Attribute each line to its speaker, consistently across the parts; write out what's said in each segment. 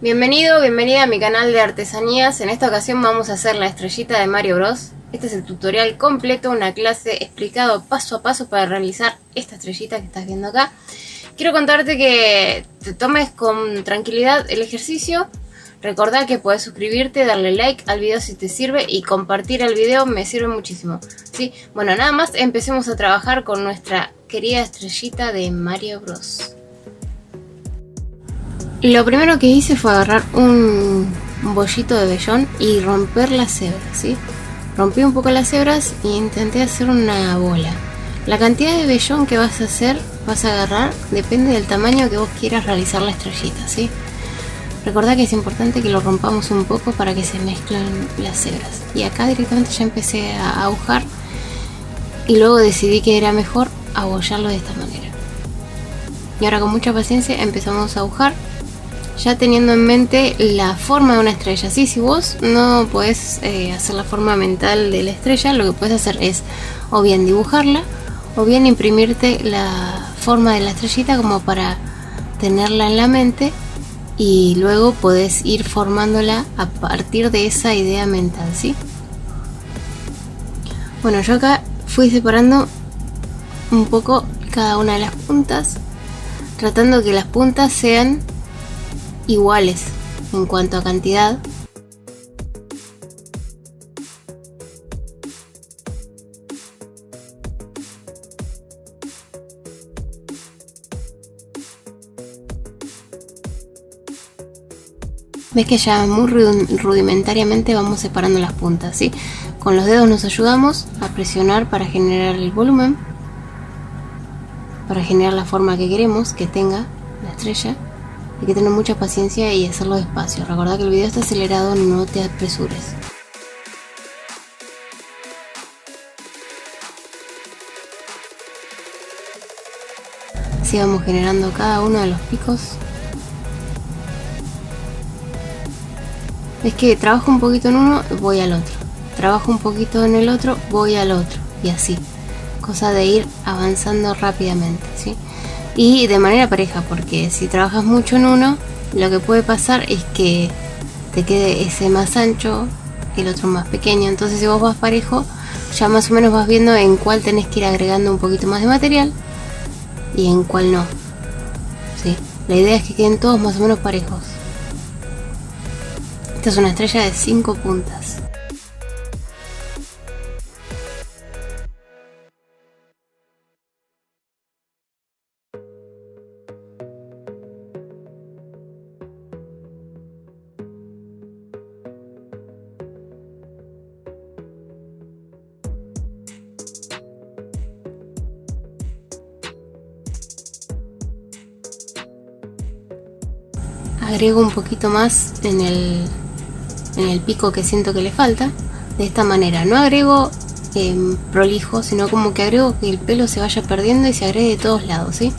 Speaker 1: Bienvenido, bienvenida a mi canal de artesanías. En esta ocasión vamos a hacer la estrellita de Mario Bros. Este es el tutorial completo, una clase explicado paso a paso para realizar esta estrellita que estás viendo acá. Quiero contarte que te tomes con tranquilidad el ejercicio. Recordá que puedes suscribirte, darle like al video si te sirve y compartir el video me sirve muchísimo. ¿Sí? Bueno, nada más empecemos a trabajar con nuestra querida estrellita de Mario Bros. Lo primero que hice fue agarrar un bollito de vellón y romper las hebras, ¿sí? Rompí un poco las hebras e intenté hacer una bola. La cantidad de vellón que vas a hacer, vas a agarrar, depende del tamaño que vos quieras realizar la estrellita, ¿sí? Recordá que es importante que lo rompamos un poco para que se mezclen las hebras. Y acá directamente ya empecé a agujar y luego decidí que era mejor abollarlo de esta manera. Y ahora con mucha paciencia empezamos a agujar, ya teniendo en mente la forma de una estrella. ¿Sí? Si vos no podés hacer la forma mental de la estrella, lo que puedes hacer es o bien dibujarla o bien imprimirte la forma de la estrellita como para tenerla en la mente y luego podés ir formándola a partir de esa idea mental, ¿sí? Bueno, yo acá fui separando un poco cada una de las puntas, tratando que las puntas sean iguales en cuanto a cantidad. Ves que ya muy rudimentariamente vamos separando las puntas, ¿sí? Con los dedos nos ayudamos a presionar para generar el volumen, para generar la forma que queremos que tenga la estrella. Hay que tener mucha paciencia y hacerlo despacio. Recordá que el video está acelerado, no te apresures. Así vamos generando cada uno de los picos. Es que trabajo un poquito en uno, voy al otro. Trabajo un poquito en el otro, voy al otro. Y así. Cosa de ir avanzando rápidamente, ¿sí? Y de manera pareja, porque si trabajas mucho en uno, lo que puede pasar es que te quede ese más ancho, el otro más pequeño. Entonces si vos vas parejo, ya más o menos vas viendo en cuál tenés que ir agregando un poquito más de material y en cuál no, ¿sí? La idea es que queden todos más o menos parejos. Esta es una estrella de 5 puntas. Agrego un poquito más en el pico que siento que le falta. De esta manera no agrego prolijo, sino como que agrego que el pelo se vaya perdiendo y se agregue de todos lados, ¿sí?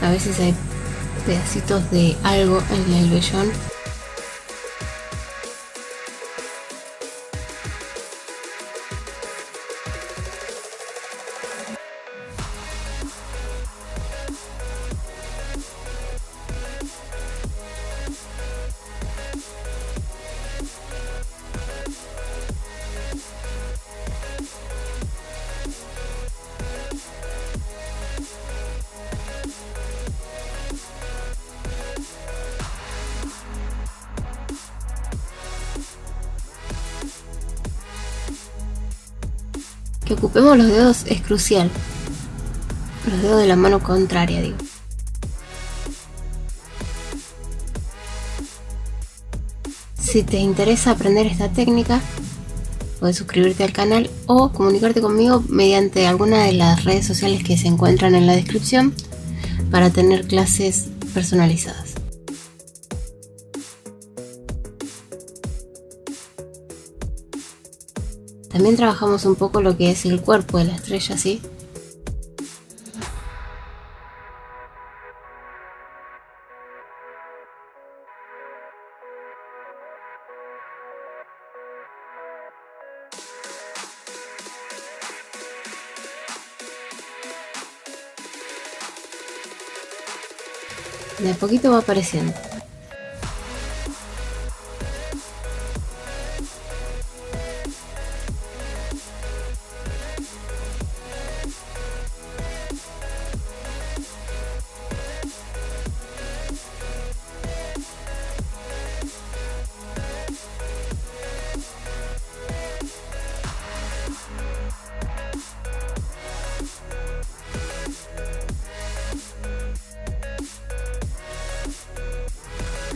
Speaker 1: A veces hay pedacitos de algo en el vellón. Que ocupemos los dedos es crucial. Los dedos de la mano contraria, digo. Si te interesa aprender esta técnica, puedes suscribirte al canal o comunicarte conmigo mediante alguna de las redes sociales que se encuentran en la descripción para tener clases personalizadas. También trabajamos un poco lo que es el cuerpo de la estrella, ¿sí? De a poquito va apareciendo.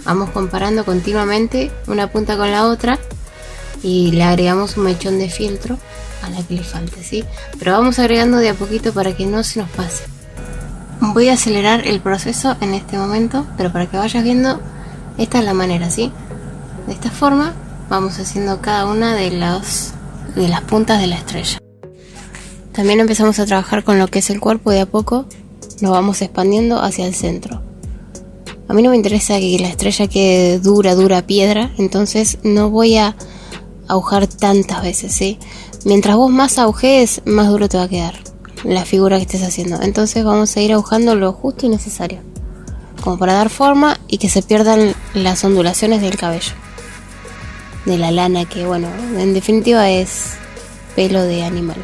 Speaker 1: Vamos comparando continuamente una punta con la otra y le agregamos un mechón de fieltro a la que le falte, ¿sí? Pero vamos agregando de a poquito para que no se nos pase. Voy a acelerar el proceso en este momento, pero para que vayas viendo, esta es la manera, ¿sí? De esta forma vamos haciendo cada una de las puntas de la estrella. También empezamos a trabajar con lo que es el cuerpo y de a poco nos vamos expandiendo hacia el centro. A mí no me interesa que la estrella quede dura piedra, entonces no voy a agujar tantas veces, ¿sí? Mientras vos más agujees, más duro te va a quedar la figura que estés haciendo. Entonces vamos a ir agujando lo justo y necesario, como para dar forma y que se pierdan las ondulaciones del cabello, de la lana, que bueno, en definitiva es pelo de animal.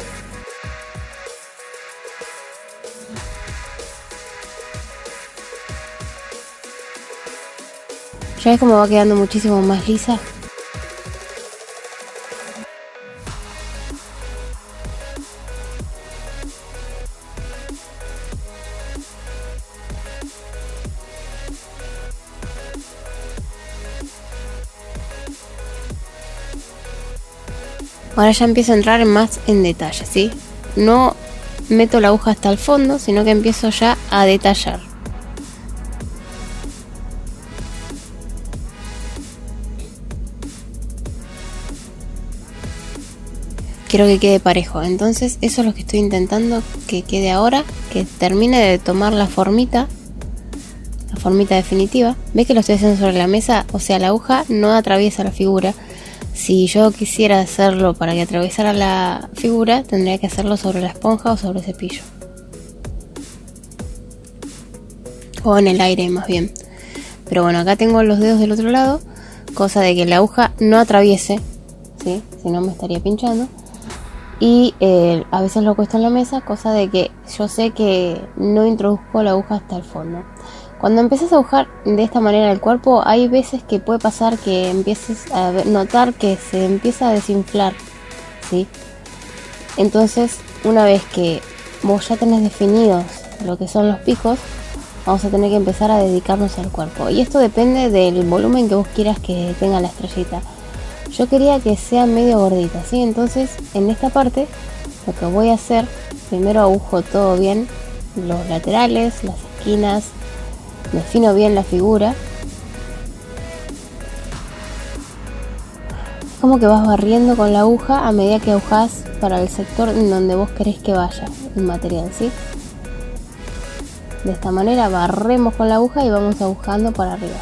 Speaker 1: Ya ves cómo va quedando muchísimo más lisa. Ahora ya empiezo a entrar más en detalle, ¿sí? No meto la aguja hasta el fondo, sino que empiezo ya a detallar. Quiero que quede parejo, entonces eso es lo que estoy intentando que quede ahora, que termine de tomar la formita definitiva. ¿Ves que lo estoy haciendo sobre la mesa? O sea, la aguja no atraviesa la figura. Si yo quisiera hacerlo para que atravesara la figura, tendría que hacerlo sobre la esponja o sobre el cepillo, o en el aire más bien. Pero bueno, acá tengo los dedos del otro lado, cosa de que la aguja no atraviese, ¿sí? Si no me estaría pinchando. Y a veces lo cuesta en la mesa, cosa de que yo sé que no introduzco la aguja hasta el fondo. Cuando empieces a agujar de esta manera el cuerpo, hay veces que puede pasar que empieces a notar que se empieza a desinflar, ¿sí? Entonces, una vez que vos ya tenés definidos lo que son los picos, vamos a tener que empezar a dedicarnos al cuerpo. Y esto depende del volumen que vos quieras que tenga la estrellita. Yo quería que sea medio gordita, ¿sí? Entonces, en esta parte, lo que voy a hacer, primero agujo todo bien, los laterales, las esquinas, defino bien la figura. Es como que vas barriendo con la aguja a medida que agujás para el sector en donde vos querés que vaya el material, ¿sí? De esta manera barremos con la aguja y vamos agujando para arriba.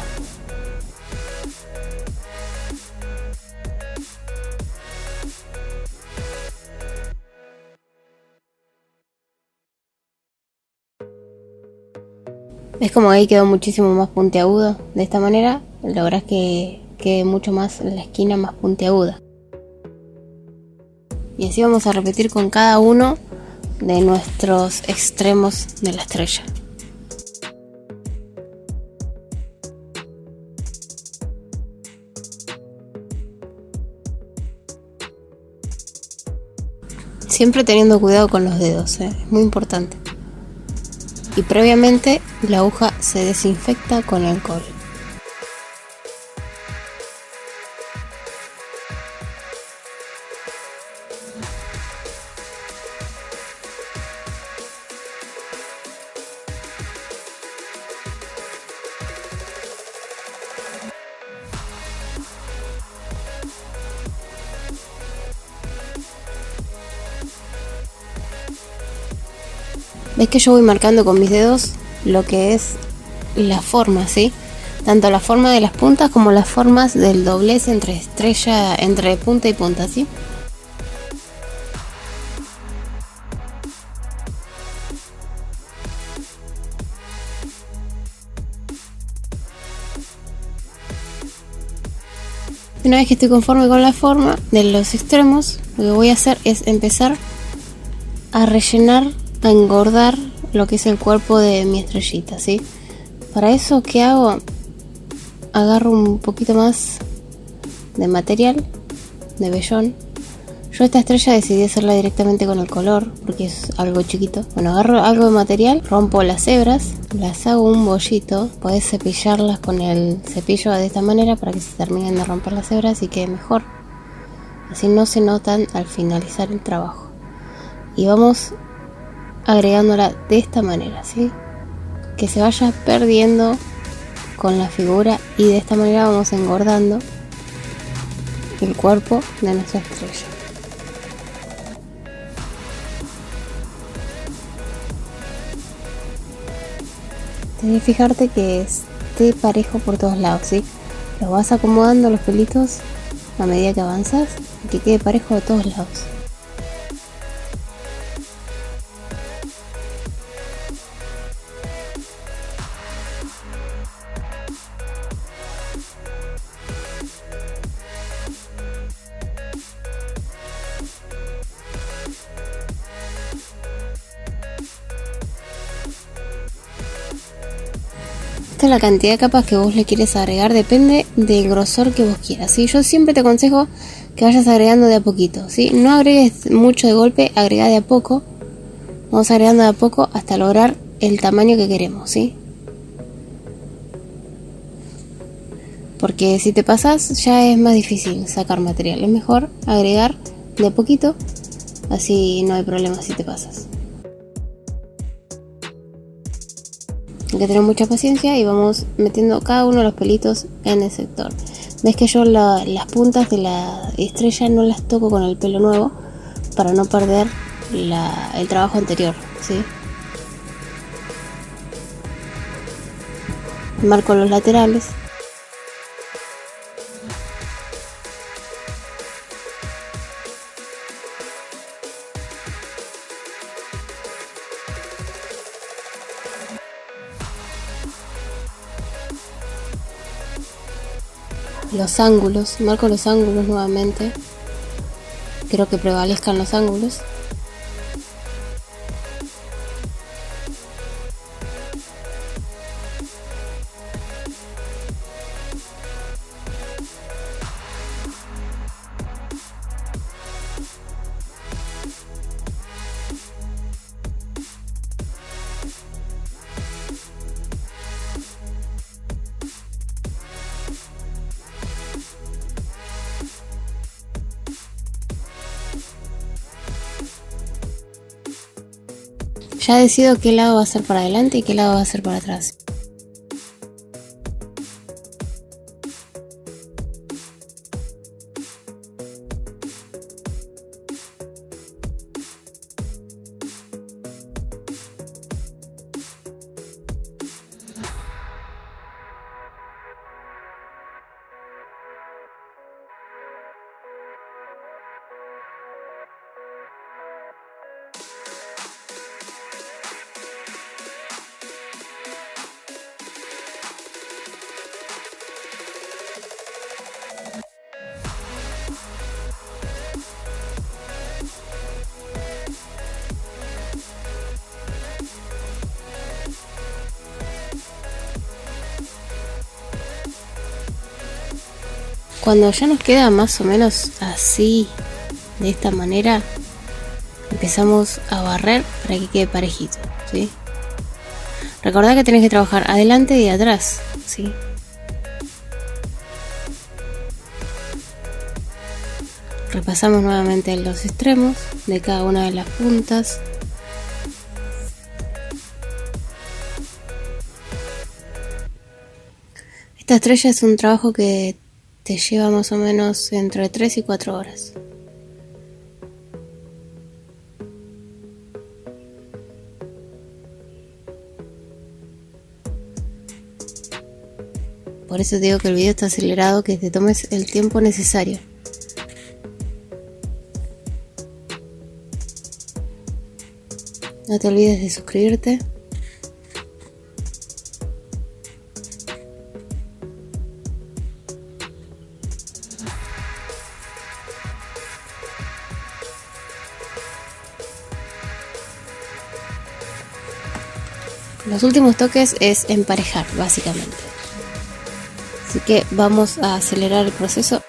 Speaker 1: Es como ahí quedó muchísimo más puntiagudo. De esta manera lográs que quede mucho más la esquina más puntiaguda. Y así vamos a repetir con cada uno de nuestros extremos de la estrella. Siempre teniendo cuidado con los dedos, es muy importante. Y previamente la aguja se desinfecta con alcohol. Ves que yo voy marcando con mis dedos lo que es la forma, ¿sí? Tanto la forma de las puntas como las formas del doblez entre estrella, entre punta y punta, ¿sí? Una vez que estoy conforme con la forma de los extremos, lo que voy a hacer es empezar a rellenar, a engordar lo que es el cuerpo de mi estrellita, ¿sí? Para eso, ¿qué hago? Agarro un poquito más de material, de vellón. Yo esta estrella decidí hacerla directamente con el color, porque es algo chiquito. Bueno, agarro algo de material, rompo las hebras, las hago un bollito. Podés cepillarlas con el cepillo de esta manera para que se terminen de romper las hebras y quede mejor. Así no se notan al finalizar el trabajo. Y vamos agregándola de esta manera, ¿sí? Que se vaya perdiendo con la figura y de esta manera vamos engordando el cuerpo de nuestra estrella. Tienes que fijarte que esté parejo por todos lados, ¿sí? Lo vas acomodando los pelitos a medida que avanzas y que quede parejo de todos lados. Esta es la cantidad de capas que vos le quieres agregar, depende del grosor que vos quieras, ¿sí? Yo siempre te aconsejo que vayas agregando de a poquito, ¿sí? No agregues mucho de golpe, agrega de a poco. Vamos agregando de a poco hasta lograr el tamaño que queremos, ¿sí? Porque si te pasas ya es más difícil sacar material. Es mejor agregar de a poquito, así no hay problema si te pasas. Hay que tener mucha paciencia y vamos metiendo cada uno de los pelitos en el sector. Ves que yo las puntas de la estrella no las toco con el pelo nuevo para no perder el trabajo anterior, ¿sí? Marco los laterales. Los ángulos, marco los ángulos nuevamente. Quiero que prevalezcan los ángulos. Ya decido qué lado va a ser para adelante y qué lado va a ser para atrás. Cuando ya nos queda más o menos así, de esta manera, empezamos a barrer para que quede parejito, ¿sí? Recordá que tenés que trabajar adelante y atrás, ¿sí? Repasamos nuevamente los extremos de cada una de las puntas. Esta estrella es un trabajo que te lleva más o menos entre 3 y 4 horas. Por eso te digo que el video está acelerado, que te tomes el tiempo necesario. No te olvides de suscribirte. Los últimos toques es emparejar, básicamente. Así que vamos a acelerar el proceso.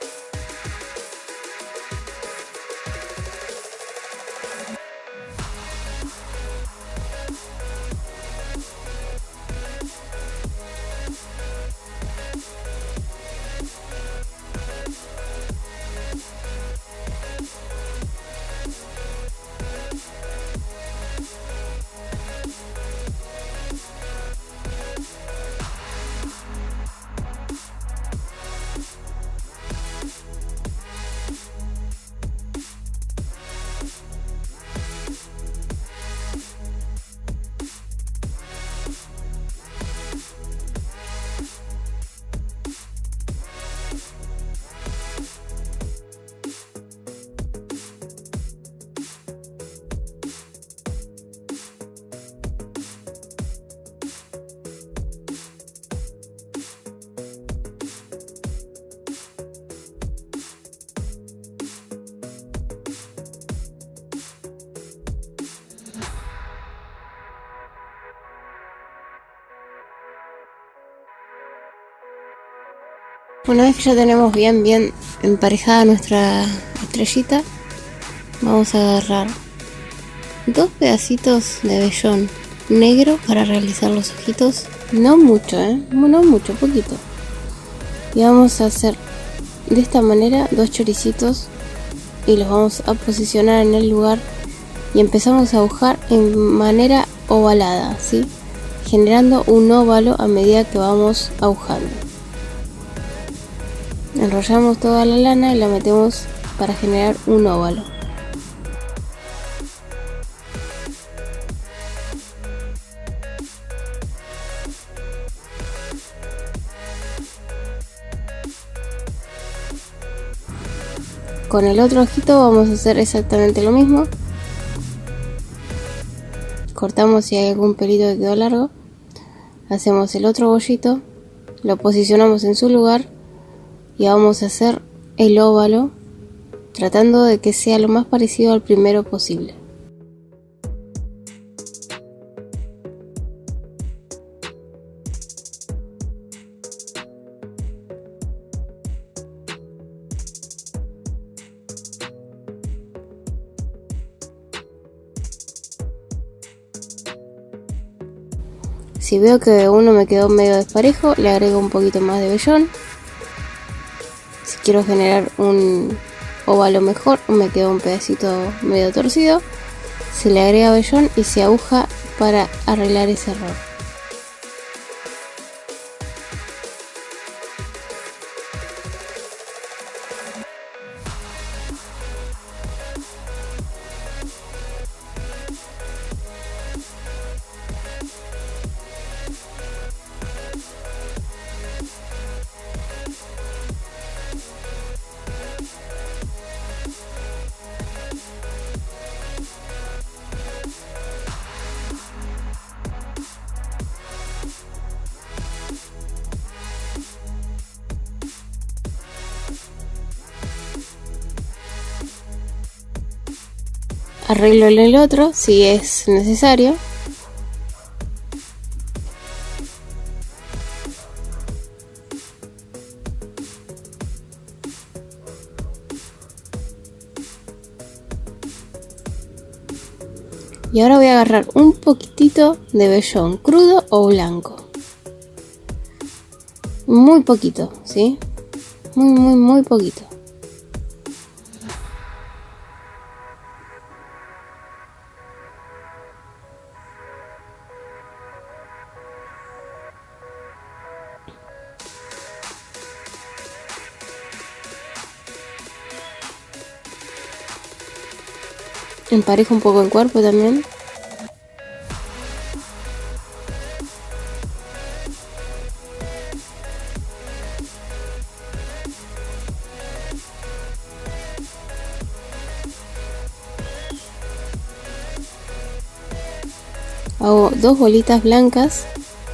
Speaker 1: Una vez que ya tenemos bien emparejada nuestra estrellita, vamos a agarrar 2 pedacitos de vellón negro para realizar los ojitos. No mucho, no mucho, poquito. Y vamos a hacer de esta manera 2 choricitos y los vamos a posicionar en el lugar y empezamos a agujar en manera ovalada, ¿sí? Generando un óvalo a medida que vamos agujando. Enrollamos toda la lana y la metemos para generar un óvalo. Con el otro ojito vamos a hacer exactamente lo mismo. Cortamos si hay algún pelito que quedó largo. Hacemos el otro bollito, lo posicionamos en su lugar y vamos a hacer el óvalo tratando de que sea lo más parecido al primero posible. Si veo que uno me quedó medio desparejo, le agrego un poquito más de vellón. Si quiero generar un óvalo mejor o me quedó un pedacito medio torcido, se le agrega vellón y se aguja para arreglar ese error. Arreglo en el otro si es necesario. Y ahora voy a agarrar un poquitito de vellón crudo o blanco. Muy poquito, ¿sí? Muy poquito. Emparejo un poco el cuerpo también. Hago 2 bolitas blancas,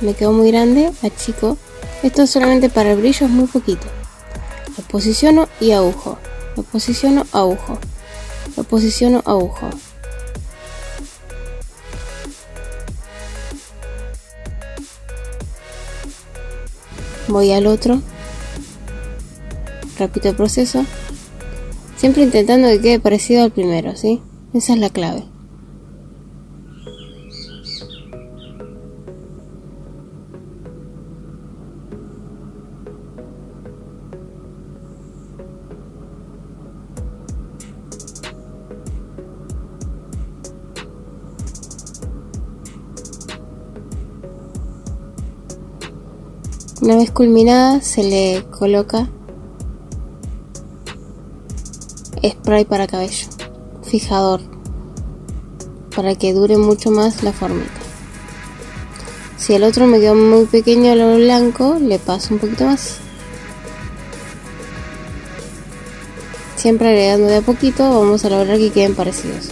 Speaker 1: me quedó muy grande, achico. Esto es solamente para el brillo, es muy poquito. Lo posiciono y agujo. Lo posiciono, agujo. Lo posiciono, agujo. voy al otro, repito el proceso, siempre intentando que quede parecido al primero, ¿sí? Esa es la clave. Una vez culminada se le coloca spray para cabello, fijador, para que dure mucho más la formita. Si el otro me quedó muy pequeño lo blanco, le paso un poquito más. Siempre agregando de a poquito vamos a lograr que queden parecidos.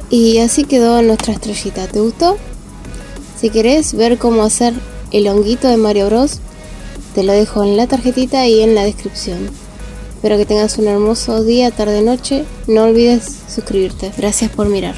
Speaker 1: Y así quedó nuestra estrellita. ¿Te gustó? Si querés ver cómo hacer el honguito de Mario Bros, te lo dejo en la tarjetita y en la descripción. Espero que tengas un hermoso día, tarde, noche. No olvides suscribirte. Gracias por mirar.